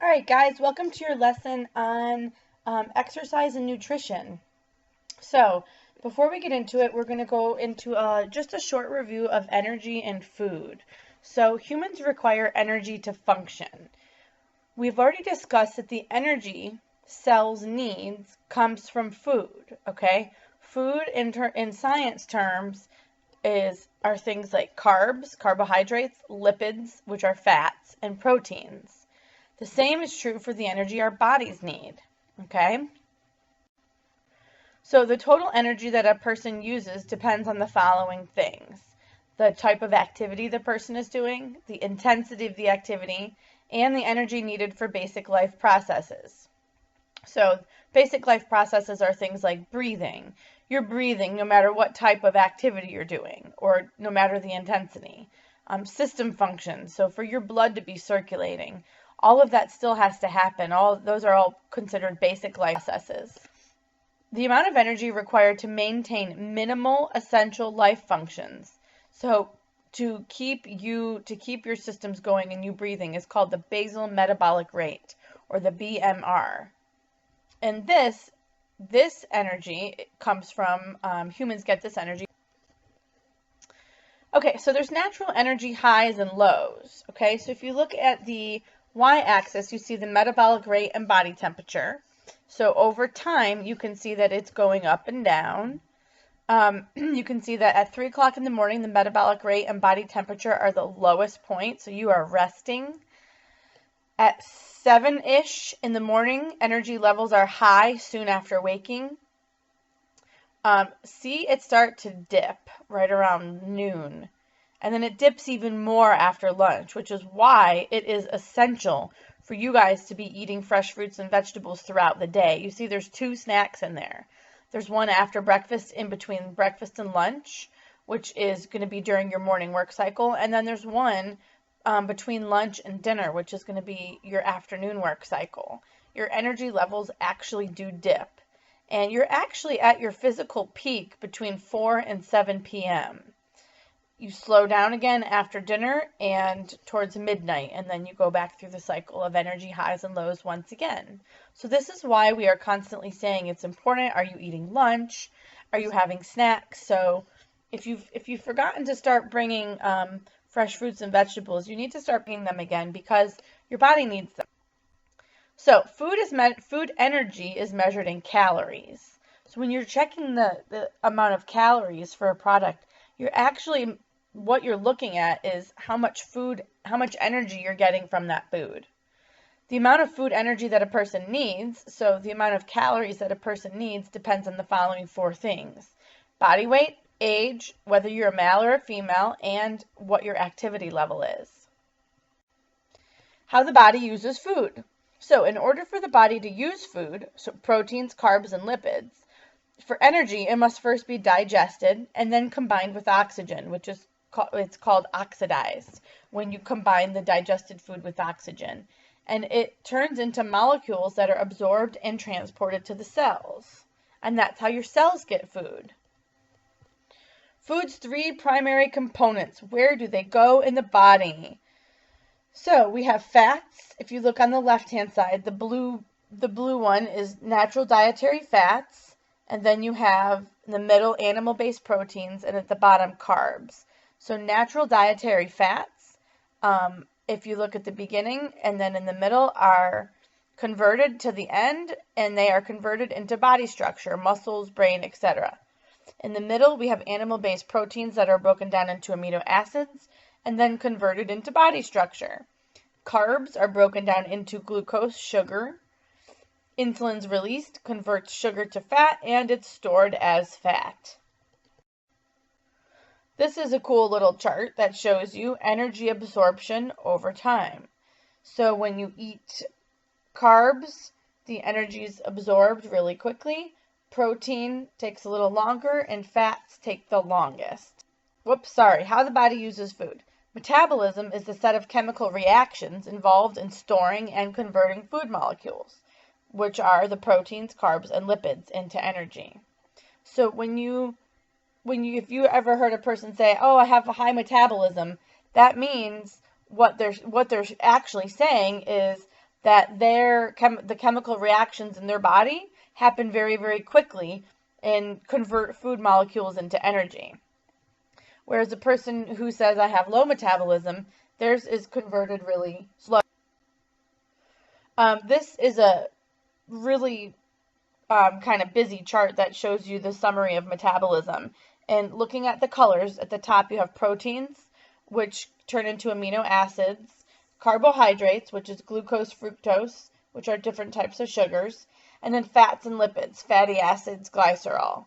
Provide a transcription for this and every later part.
All right, guys, welcome to your lesson on exercise and nutrition. So, before we get into it, we're going to go into just a short review of energy and food. So, humans require energy to function. We've already discussed that the energy cells needs comes from food, okay? Food in science terms are things like carbs, carbohydrates, lipids, which are fats, and proteins. The same is true for the energy our bodies need, okay? So the total energy that a person uses depends on the following things: the type of activity the person is doing, the intensity of the activity, and the energy needed for basic life processes. So basic life processes are things like breathing. You're breathing no matter what type of activity you're doing, or no matter the intensity. System functions, so for your blood to be circulating, all of that still has to happen. Those are all considered basic life processes. The amount of energy required to maintain minimal essential life functions, so to keep your systems going and you breathing, is called the basal metabolic rate, or the BMR. And this energy comes from, humans get this energy. Okay, so there's natural energy highs and lows. Okay, so if you look at the y-axis, you see the metabolic rate and body temperature. So over time, you can see that it's going up and down. You can see that at 3 o'clock in the morning, the metabolic rate and body temperature are the lowest point, so you are resting. At 7-ish in the morning, energy levels are high soon after waking. See it start to dip right around noon. And then it dips even more after lunch, which is why it is essential for you guys to be eating fresh fruits and vegetables throughout the day. You see there's 2 snacks in there. There's one after breakfast, in between breakfast and lunch, which is going to be during your morning work cycle. And then there's one between lunch and dinner, which is going to be your afternoon work cycle. Your energy levels actually do dip. And you're actually at your physical peak between 4 and 7 p.m. You slow down again after dinner and towards midnight, and then you go back through the cycle of energy highs and lows once again. So this is why we are constantly saying it's important. Are you eating lunch? Are you having snacks? So if you've forgotten to start bringing fresh fruits and vegetables, you need to start bringing them again, because your body needs them. So food energy is measured in calories. So when you're checking the amount of calories for a product, what you're looking at is how much energy you're getting from that food. The amount of food energy that a person needs, so the amount of calories that a person needs, depends on the following 4 things: body weight, age, whether you're a male or a female, and what your activity level is. How the body uses food. So in order for the body to use food, so proteins, carbs, and lipids, for energy, it must first be digested and then combined with oxygen, which is it's called oxidized, when you combine the digested food with oxygen. And it turns into molecules that are absorbed and transported to the cells. And that's how your cells get food. Food's 3 primary components. Where do they go in the body? So we have fats. If you look on the left-hand side, the blue one is natural dietary fats. And then you have in the middle animal-based proteins, and at the bottom carbs. So natural dietary fats, if you look at the beginning and then in the middle, are converted to the end, and they are converted into body structure, muscles, brain, etc. In the middle, we have animal-based proteins that are broken down into amino acids and then converted into body structure. Carbs are broken down into glucose, sugar. Insulin's released, converts sugar to fat, and it's stored as fat. This is a cool little chart that shows you energy absorption over time. So when you eat carbs, the energy is absorbed really quickly. Protein takes a little longer, and fats take the longest. How the body uses food. Metabolism is the set of chemical reactions involved in storing and converting food molecules, which are the proteins, carbs, and lipids, into energy. So if you ever heard a person say, "Oh, I have a high metabolism," that means what they're actually saying is that the chemical reactions in their body happen very, very quickly and convert food molecules into energy. Whereas a person who says, I have low metabolism, theirs is converted really slow. This is a really kind of busy chart that shows you the summary of metabolism. And looking at the colors, at the top you have proteins, which turn into amino acids, carbohydrates, which is glucose, fructose, which are different types of sugars, and then fats and lipids, fatty acids, glycerol.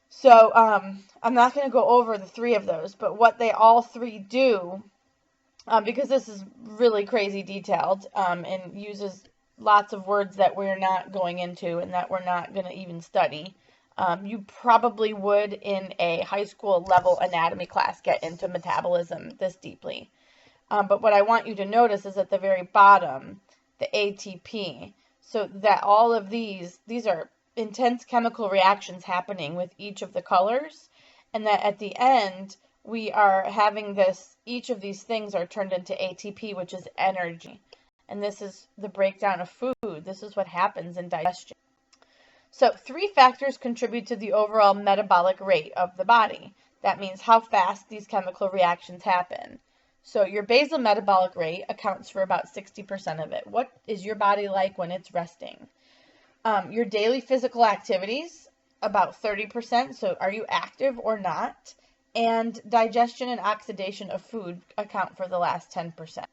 So I'm not going to go over the three of those, but what they all three do, because this is really crazy detailed and uses lots of words that we're not going into and that we're not going to even study. You probably would in a high school level anatomy class get into metabolism this deeply. But what I want you to notice is at the very bottom, the ATP. So that all of these are intense chemical reactions happening with each of the colors, and that at the end, we are having each of these things are turned into ATP, which is energy. And this is the breakdown of food. This is what happens in digestion. So 3 factors contribute to the overall metabolic rate of the body. That means how fast these chemical reactions happen. So your basal metabolic rate accounts for about 60% of it. What is your body like when it's resting? Your daily physical activities, about 30%. So are you active or not? And digestion and oxidation of food account for the last 10%.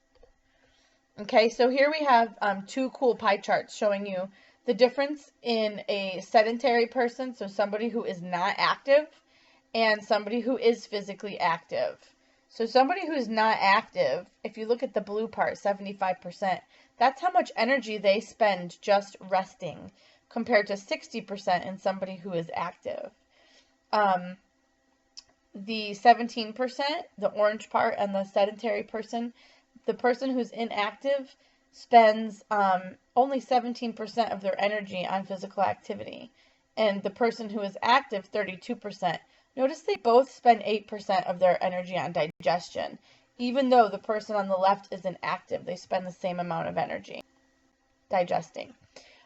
Okay, so here we have 2 cool pie charts showing you the difference in a sedentary person, so somebody who is not active, and somebody who is physically active. So somebody who is not active, if you look at the blue part, 75%, that's how much energy they spend just resting, compared to 60% in somebody who is active. The 17%, the orange part, and the sedentary person, the person who's inactive spends only 17% of their energy on physical activity, and the person who is active, 32%. Notice they both spend 8% of their energy on digestion. Even though the person on the left is inactive, they spend the same amount of energy digesting.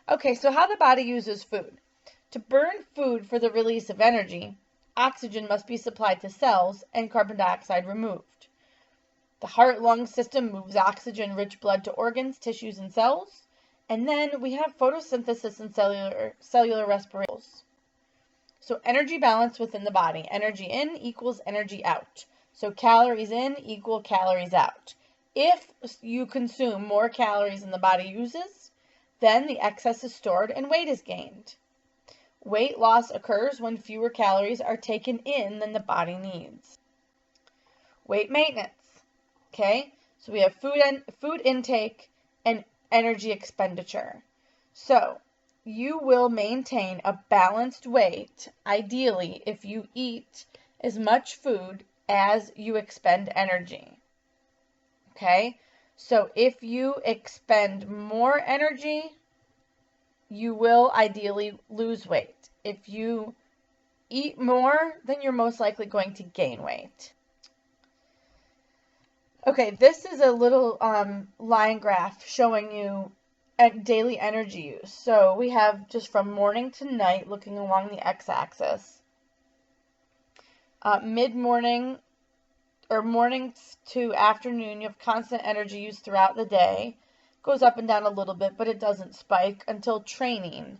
Okay, so how the body uses food. To burn food for the release of energy, oxygen must be supplied to cells and carbon dioxide removed. The heart-lung system moves oxygen-rich blood to organs, tissues, and cells. And then we have photosynthesis and cellular respiration. So energy balance within the body. Energy in equals energy out. So calories in equal calories out. If you consume more calories than the body uses, then the excess is stored and weight is gained. Weight loss occurs when fewer calories are taken in than the body needs. Weight maintenance. Okay, so we have food intake and energy expenditure. So you will maintain a balanced weight, ideally, if you eat as much food as you expend energy. Okay, so if you expend more energy, you will ideally lose weight. If you eat more, then you're most likely going to gain weight. Okay, this is a little line graph showing you daily energy use. So we have just from morning to night looking along the x-axis. Mid-morning or morning to afternoon, you have constant energy use throughout the day. Goes up and down a little bit, but it doesn't spike until training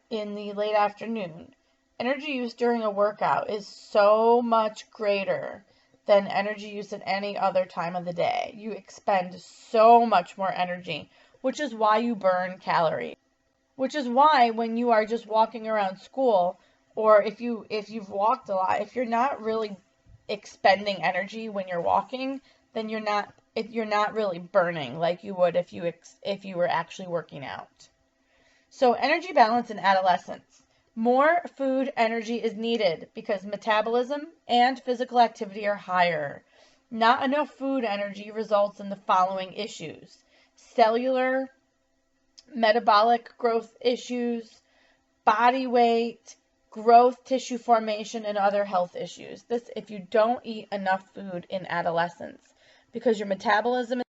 in the late afternoon. Energy use during a workout is so much greater than energy use at any other time of the day. You expend so much more energy, which is why you burn calories. Which is why when you are just walking around school, or if you've walked a lot, if you're not really expending energy when you're walking, then you're not really burning like you would if you were actually working out. So energy balance in adolescence. More food energy is needed because metabolism and physical activity are higher. Not enough food energy results in the following issues: cellular, metabolic growth issues, body weight, growth, tissue formation, and other health issues. This if you don't eat enough food in adolescence, because your metabolism